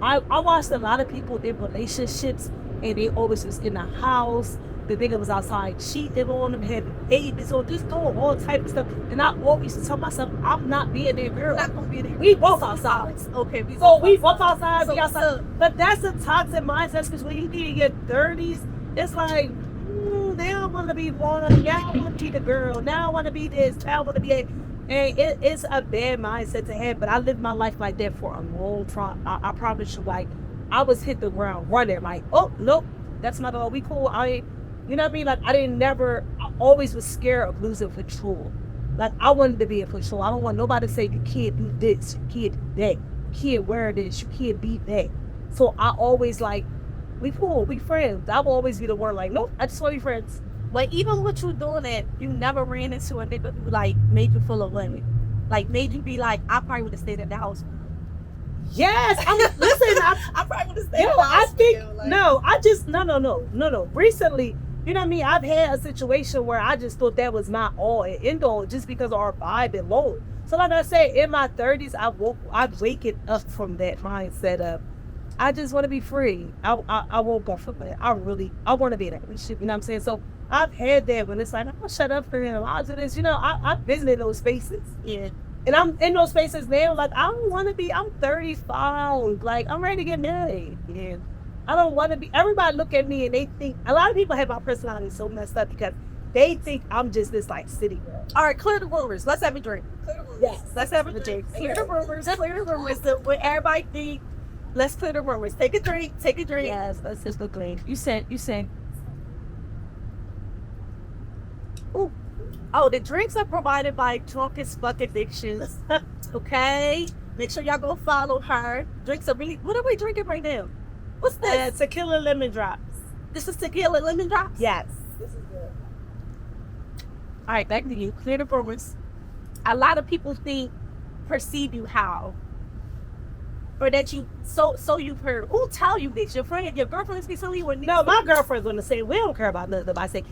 I watched a lot of people in relationships, and they always was in the house. The nigga was outside cheating on them, had babies, or just doing all type of stuff. And I always tell myself, I'm not being there, girl. Not gonna be there. We both outside. Okay, we both outside. We outside. But that's a toxic mindset because when you get in your 30s, it's like, now I want to be one. Now I want to be the girl. Now I want to be this. Now I want to be that. And it's a bad mindset to have. But I lived my life like that for a long time. I promise you, like, I was hit the ground running. Like, oh, nope, that's not all. We cool. You know what I mean? Like, I always was scared of losing control. Like, I wanted to be in control. I don't want nobody to say, you can't do this, you can't do that, you can't wear this, you can't be that. So I always like, we cool, we friends. I will always be the one like, nope, I just want to be friends. But even with you doing that, you never ran into a nigga who, like, made you feel alone. Like, made you be like, I probably would have stayed at the house. Yes, listen, I probably would have stayed at the house. I think, no. Recently, you know what I mean? I've had a situation where I just thought that was my all and end all just because of our vibe alone. So like I said, in my 30s, I've waken up from that mindset of, I just want to be free. I woke up from that. I want to be in that relationship, you know what I'm saying? So I've had that when it's like, I'm going to shut up for him. I'll do this. You know, I've been in those spaces. Yeah. And I'm in those spaces now, like, I don't want to be, I'm 35. Like, I'm ready to get married. Yeah. I don't want to be, everybody look at me and they think, a lot of people have my personality so messed up because they think I'm just this, like, city girl. All right, clear the rumors. Let's have a drink. Yes. Let's have a drink. Clear the rumors. Clear the rumors. What everybody think. Let's clear the rumors. Take a drink. Yes, let's just look clean. You said. Ooh. Oh, the drinks are provided by Drunk as Fuck Addictions. Okay? Make sure y'all go follow her. Drinks are really, what are we drinking right now? What's this? Tequila lemon drops. This is tequila lemon drops? Yes. This is good. All right, back to you. Clear the rumors. A lot of people perceive you how? Or that you, so you've heard. Who tell you this? Your friend, your girlfriend's be telling you? Or no, my girlfriend's going to say, we don't care about nothing. I say,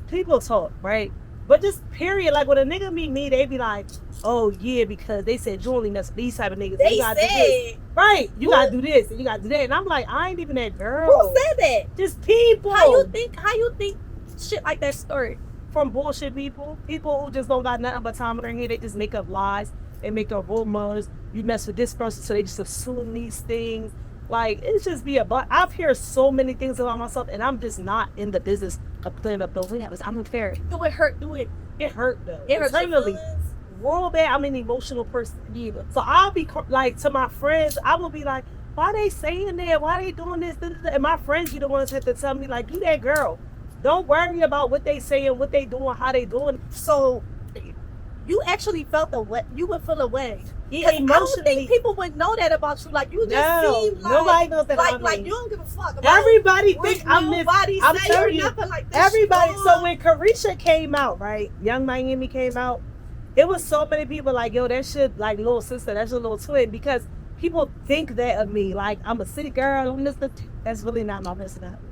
people talk, right? But just period, like when a nigga meet me, they be like, oh yeah, because they said you only know these type of niggas. They you gotta said, do this. Right, you gotta do this and you gotta do that. And I'm like, I ain't even that girl. Who said that? Just people. How you think shit like that started? From bullshit people who just don't got nothing but time in their head. They just make up lies and make up rumors. You mess with this person, so they just assume these things. Like, it's just but I've heard so many things about myself, and I'm just not in the business of cleaning up those things. I'm unfair. Do it hurt? It hurt though. It hurt really. Real bad. I'm an emotional person. Yeah. So I'll be like, to my friends, I will be like, why they saying that? Why they doing this? And my friends be the ones that have to tell me, like, you that girl. Don't worry about what they saying, what they doing, how they doing. So you actually felt the way. You would feel the way. Yeah, emotionally. I don't think people would know that about you. Like, you just seem like, nobody knows that. Like you don't give a fuck about. Everybody think I'm this. I'm telling you, nothing like this. Everybody. So when Carisha came out, right? Young Miami came out. It was so many people like, yo, that shit, like, little sister, that's your little twin, because people think that of me. Like, I'm a city girl. That's really not my personality.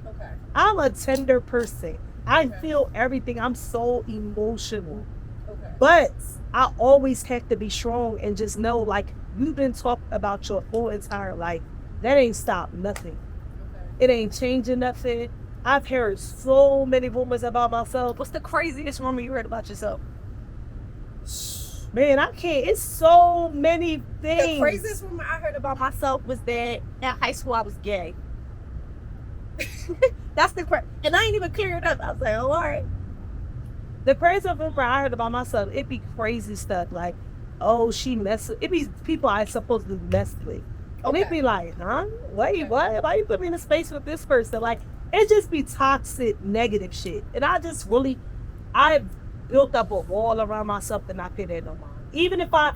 Okay. I'm a tender person. I feel everything. I'm so emotional. Okay. But I always have to be strong and just know, like, you've been talking about your whole entire life. That ain't stopped nothing. Okay. It ain't changing nothing. I've heard so many rumors about myself. What's the craziest rumor you heard about yourself? Man, I can't. It's so many things. The craziest rumor I heard about myself was that in high school I was gay. That's and I ain't even clear it up. I was like, oh, all right. The craziest rumor I heard about myself, it be crazy stuff like, oh, she messed with. It be people I supposed to mess with. And it be like, huh? Wait, what? Why you put me in a space with this person? Like, it just be toxic, negative shit. And I built up a wall around myself and I put it no mind. Even if I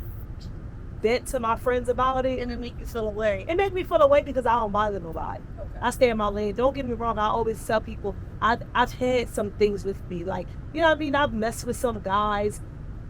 vent to my friends about it, and it make you feel away. It make me feel away because I don't bother nobody. Okay. I stay in my lane. Don't get me wrong. I always tell people I've had some things with me. Like, you know what I mean? I've messed with some guys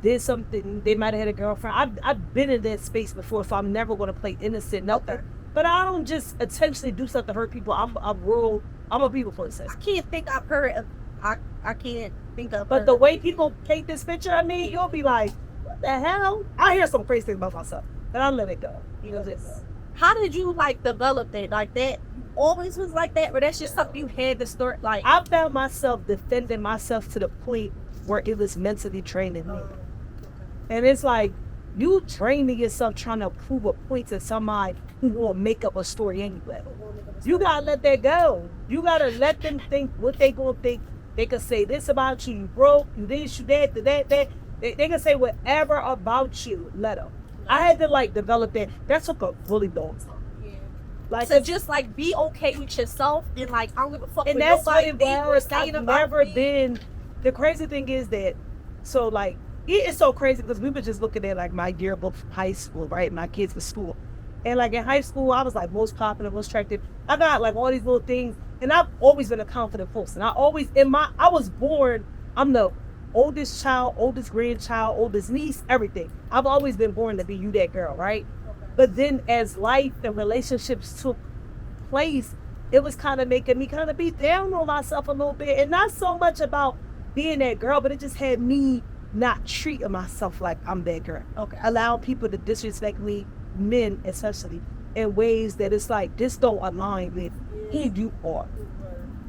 did something. They might have had a girlfriend. I've been in that space before, so I'm never going to play innocent. Nothing. Okay. But I don't just intentionally do something to hurt people. I'm real. I'm a people person. I can't think I've heard. I can't think of. But the way people paint this picture of me, you'll be like, what the hell? I hear some crazy things about myself, but I'll let it go. You know this. How did you like develop that? Like that always was like that, or that's just something you had to start like? I found myself defending myself to the point where it was mentally draining me. And it's like, you draining yourself trying to prove a point to somebody who will make up a story anyway. You gotta let that go. You gotta let them think what they gonna think. They can say this about you, you broke, you this, you that, that. They can say whatever about you. Let them. I had to like develop that. That took a really long time. Yeah. Like So just like be okay with yourself and like I don't give a fuck. and with that's what nobody it thinks or was. saying I've about never me. been. The crazy thing is that, so like, it is so crazy because we were just looking at like my yearbook from high school, right? My kids for school. And like in high school, I was like most popular, most attractive. I got like all these little things. And I've always been a confident person. I was born, I'm the oldest child, oldest grandchild, oldest niece, everything. I've always been born to be you that girl, right? But then as life and relationships took place, it was kind of making me kind of be down on myself a little bit. And not so much about being that girl, but it just had me not treating myself like I'm that girl. Okay. Allowing people to disrespect me, men especially, in ways that it's like, this don't align with who you are.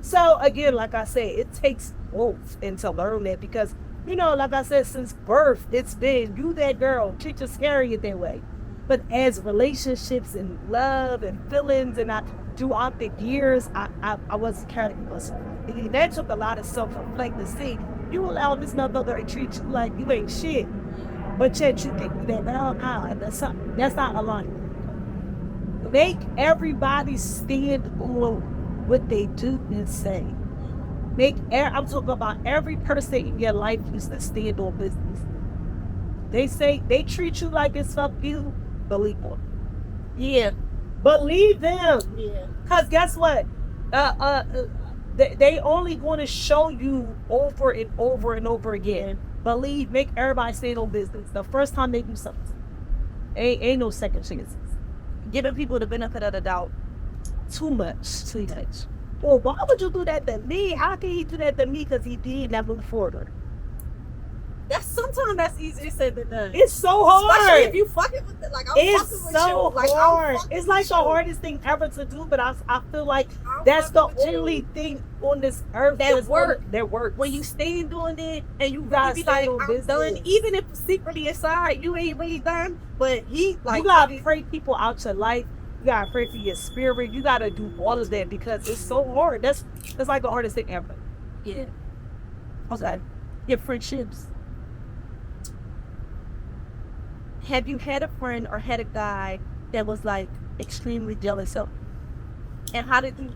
So again, like I said, it takes growth and to learn that because, you know, like I said, since birth, it's been you that girl, treat you scary that way. But as relationships and love and feelings and throughout the years, I wasn't carrying myself. And that took a lot of self-reflect to see you allow this motherfucker to treat you like you ain't shit, but yet you think that that's not aligned. Make everybody stand on what they do and say. I'm talking about every person in your life needs to stand on business. They say they treat you like it's fuck you, believe them. Yeah. Believe them. Yeah. Cause guess what? They only going to show you over and over and over again. Believe, make everybody stand on business. The first time they do something, ain't no second chances. Giving people the benefit of the doubt. Too much. Well, why would you do that to me? How can he do that to me? Because he did that before her. Sometimes that's easier said than done. It's so Especially hard. if you fucking with it, like I'm It's fucking with so you. Like hard. I'm It's like the with you. hardest thing ever to do, but I feel like I'm that's the fucking with you. only thing on this earth That work. That works. When you stay doing it and you gotta really be stay like, on I'm business. done, even if secretly inside you ain't really done, but he like you gotta pray people out your life. You gotta pray for your spirit. You gotta do all of that because it's so hard. That's like the hardest thing ever. Yeah. What's that? Your friendships. Have you had a friend or had a guy that was like extremely jealous of? And how did you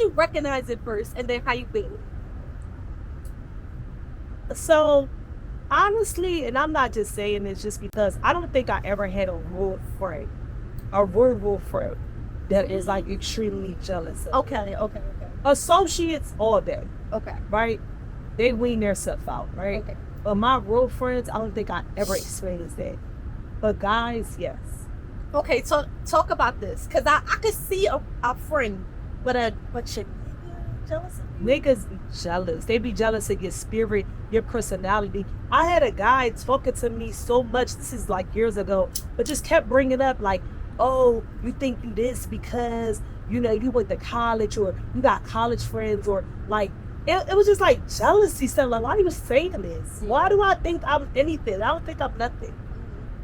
recognize it first, and then how you feel? So honestly, and I'm not just saying this just because I don't think I ever had a real friend that is like extremely jealous of. Okay. Associates, all that, Okay. right? They wean their stuff out, right? Okay. But my real friends, I don't think I ever experienced that. But guys, yes. Okay, talk about this, cause I could see a friend, but your jealous of you? Niggas be jealous. They be jealous of your spirit, your personality. I had a guy talking to me so much, this is like years ago, but just kept bringing up like, oh, you think you this because, you know, you went to college or you got college friends or like, it was just like jealousy. So like, why are you saying this? Why do I think I'm anything? I don't think I'm nothing.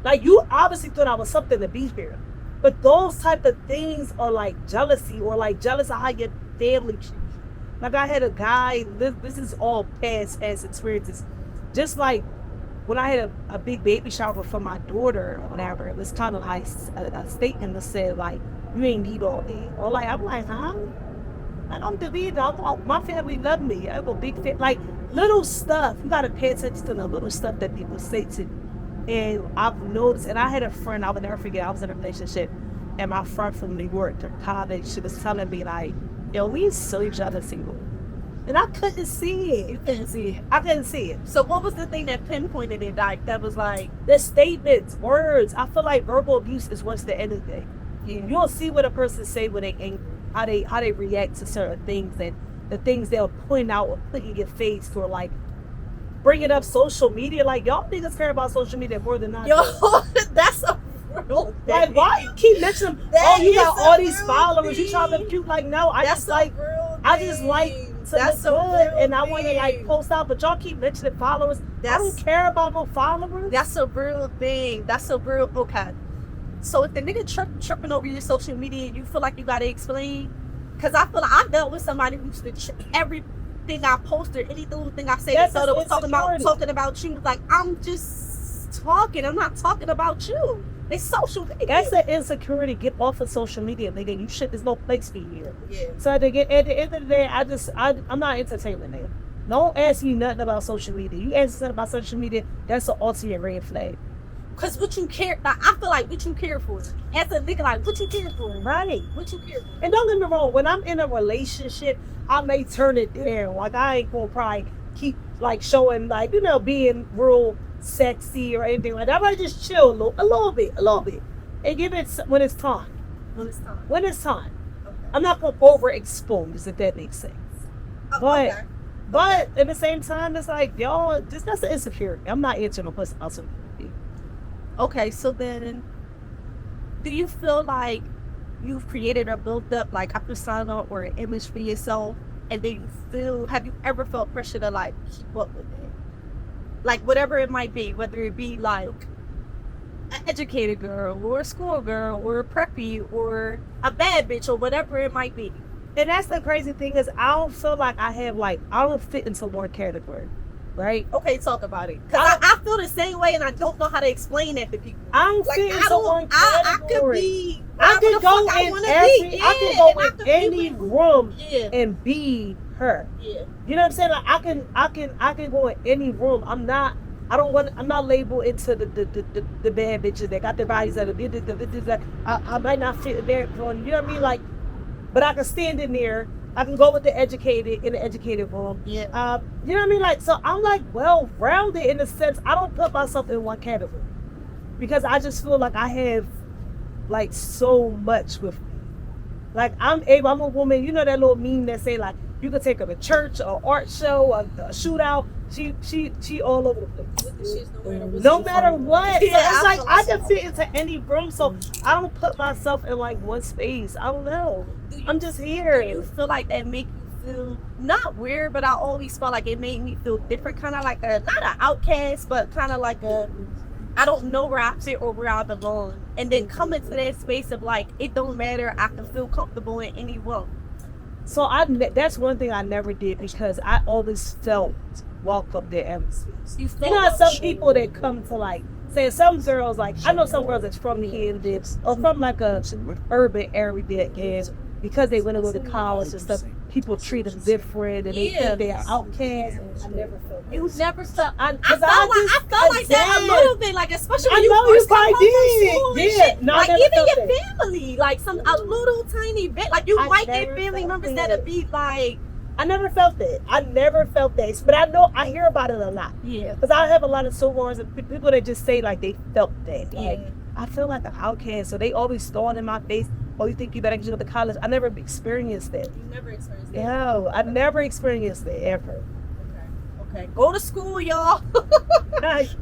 Like, you obviously thought I was something to be here. But those type of things are like jealousy or like jealous of how your family treats you. Like, I had a guy, this is all past experiences. Just like when I had a big baby shower for my daughter or whatever, it was kind of like a statement that said, like, you ain't need all that. Or like, I'm like, huh? I'm Davina. My family love me. I have a big family. Like, little stuff. You got to pay attention to the little stuff that people say to you. And I've noticed, and I had a friend, I would never forget, I was in a relationship, and my friend from New York, to college, she was telling me, like, yo, we so jealous of you. And I couldn't see it. You couldn't see it. I couldn't see it. So what was the thing that pinpointed it? Like that was like The statements, words. I feel like verbal abuse is worse than anything. yeah. You don't see what a person say when they angry, how they react to certain things, and the things they'll point out or put in your face, or like bringing up social media. Like y'all niggas care about social media more than I do. Yo, that's a real thing. Like why you keep mentioning? That Oh, you is got a all these real followers. You thing. trying to be cute? Like no, I That's just a like. real I just like thing. to That's look a good, real and I want to like thing. post out, but y'all keep mentioning followers. I That's- don't care about no followers. That's a real thing. That's a real okay. So if the nigga tripping over your social media, you feel like you gotta explain. Cause I feel like I dealt with somebody who used to everything I posted, any little thing I say, That's they thought it was insecurity. talking about you. Like I'm just talking. I'm not talking about you. It's social media. That's the insecurity. Get off of social media, nigga. You shit. There's no place for you here. Yeah. So at the end of the day, I'm not entertaining nigga. Don't ask me nothing about social media. You ask me something about social media, that's an ultimate red flag. Cause what you care, like, I feel like what you care for. As a nigga, like what you care for, Right. what you care for. And don't get me wrong, when I'm in a relationship, I may turn it down. Like I ain't gonna probably keep like showing like, you know, being real sexy or anything like that. I might just chill a little bit. And give it when it's time. When it's time. When it's time. Okay. I'm not gonna overexpose, if that makes sense. Oh, But okay. but at the same time, it's like, y'all, that's an insecurity. I'm not answering no question about something. Okay, so then, do you feel like you've created or built up like a persona or an image for yourself, and then you feel, have you ever felt pressure to like keep up with it? Like whatever it might be, whether it be like an educated girl or a school girl or a preppy or a bad bitch or whatever it might be. And that's the crazy thing is I don't feel like I don't fit into one category, right? Okay, talk about it. Cause I feel the same way, and I don't know how to explain that to people. I don't Like fit I into don't, one I could category. be. I wherever could the go fuck I in wanna every, be. I could Yeah, go and I in could be any with- room Yeah, and be her. yeah. You know what I'm saying? Like I can go in any room. I'm not labeled into the bad bitches that got their bodies that are I might not fit in there. You know what I mean? Like, but I can stand in there. I can go with the educated in the educated room. Yeah. You know what I mean? Like, so I'm like well rounded in the sense I don't put myself in one category because I just feel like I have like so much with me. Like I'm a woman. You know that little meme that say like you could take her to church, or art show, a shootout. She all over the place. No matter what. Yeah, So it's like I absolutely. can fit into any room. So I don't put myself in like one space. I don't know. I'm just here. Do you feel like that make you feel not weird, but I always felt like it made me feel different, kind of like a not an outcast, but kind of like a I don't know where I fit or where I belong, and then come into that space of like it don't matter, I can feel comfortable in any room. So that's one thing I never did because I always felt welcome to atmospheres. You feel You know how some people that come to like say some girls like I know some girls that's from here and lives or from like a urban area and because they went to go to college and stuff, people treat them different and they Yeah. think they're outcasts. I never felt that. You never felt. I I felt like that a did. little bit, like especially when I you know first you come probably home did. from school and Yeah. shit. No, I Like never even felt your that. family, like a little tiny bit, like you I might never get family felt members that. that'll be like, I never felt that. I never felt that. But I know I hear about it a lot. yeah, Because I have a lot of sorors and people that just say like they felt that. Like yeah. I feel like an outcast, so they always throwing in my face. Oh, you think you better go to college? I never experienced that. You never experienced that. No, I never experienced that ever. Okay, go to school, y'all.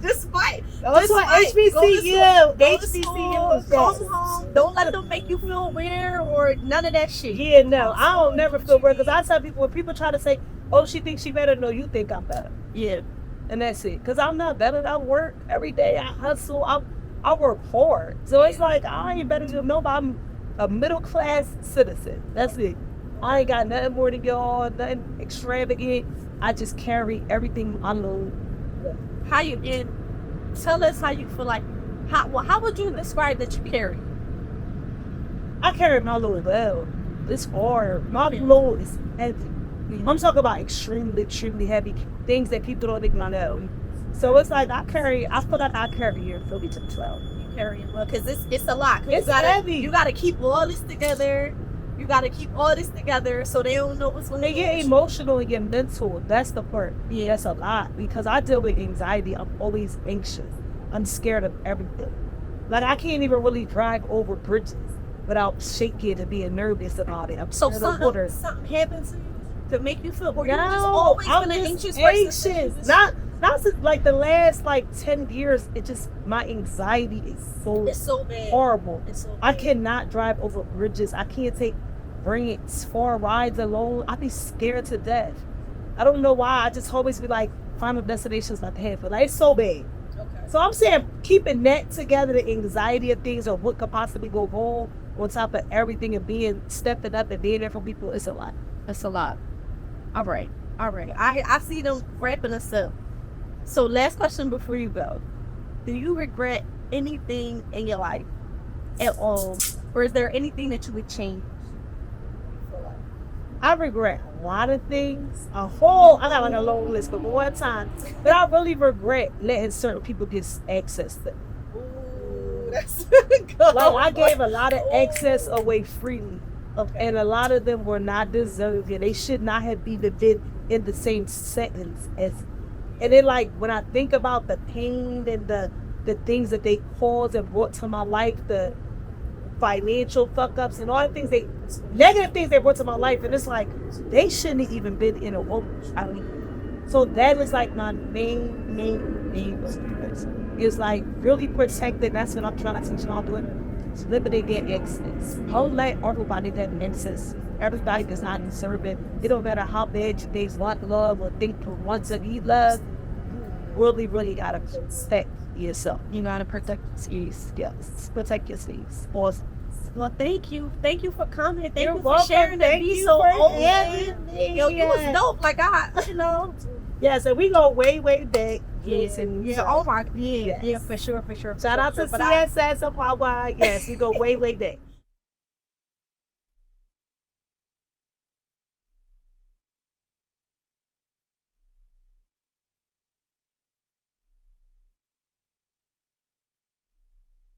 Just fight. That's why HBCU, HBCU. Come home. Don't let them make you feel weird or none of that shit. Yeah, no, I don't never feel weird because I tell people when people try to say, "Oh, she thinks she better," no, you think I'm better, Yeah. and that's it. Because I'm not better. I work every day. I hustle. I work hard. So it's like I ain't better than nobody. I'm a middle class citizen. That's it. I ain't got nothing more than y'all. Nothing extravagant. I just carry everything I know. How you and tell us how you feel like. How would you describe that you carry? I carry my load well. It's hard. My load is heavy. I'm talking about extremely heavy things that people don't even know. So it's like I feel like I carry your Philly to 12. You carry it well because it's a lot. It's you gotta, heavy. You gotta keep all this together. You got to keep all this together so they don't know what's going When on. they get emotional and get mental, that's the part. Yeah, that's a lot because I deal with anxiety. I'm always anxious. I'm scared of everything. Like I can't even really drive over bridges without shaking and being nervous about it. I'm So scared of water. something happens to you to make you feel, or you just No, always I'm been an just anxious person? anxious. Not since like the last like 10 years. It just my anxiety is It's so bad. horrible. It's so bad. I cannot drive over bridges. I can't bring it far rides alone. I be scared to death. I don't know why. I just always be like, final destination's not the head, but like it's so bad. Okay. So I'm saying keeping that together, the anxiety of things or what could possibly go wrong on top of everything and stepping up and being there for people, it's a lot. That's a lot. All right. I see them wrapping us up. So last question before you go. Do you regret anything in your life at all? Or is there anything that you would change? I regret a lot of things. I got like a long list, but one time. But I really regret letting certain people get access to. Ooh, that's good. Like I gave a lot of access away freely. And a lot of them were not deserving. They should not have even been in the same sentence as. And then like when I think about the pain and the things that they caused and brought to my life, the financial fuck ups and all the things negative things they brought to my life, and it's like they shouldn't have even been in a woman. I mean, so that is like my main purpose. It's like really protected. That's what I'm trying to teach y'all doing. Limiting their access. Don't let everybody get access. Everybody does not deserve it. It don't matter how bad they want love or think to want to be loved. Really gotta protect yourself. You gotta protect your space. Yes, protect your space. Awesome. Well, thank you for coming. Thank You're you for welcome. sharing that. Thank Be you so for open. having me. Yo, you was Yes. dope. Like Yes, and we go way back. Yes, and oh my, yeah, for sure. Shout out to CSS of Hawaii. Yes, we go way back.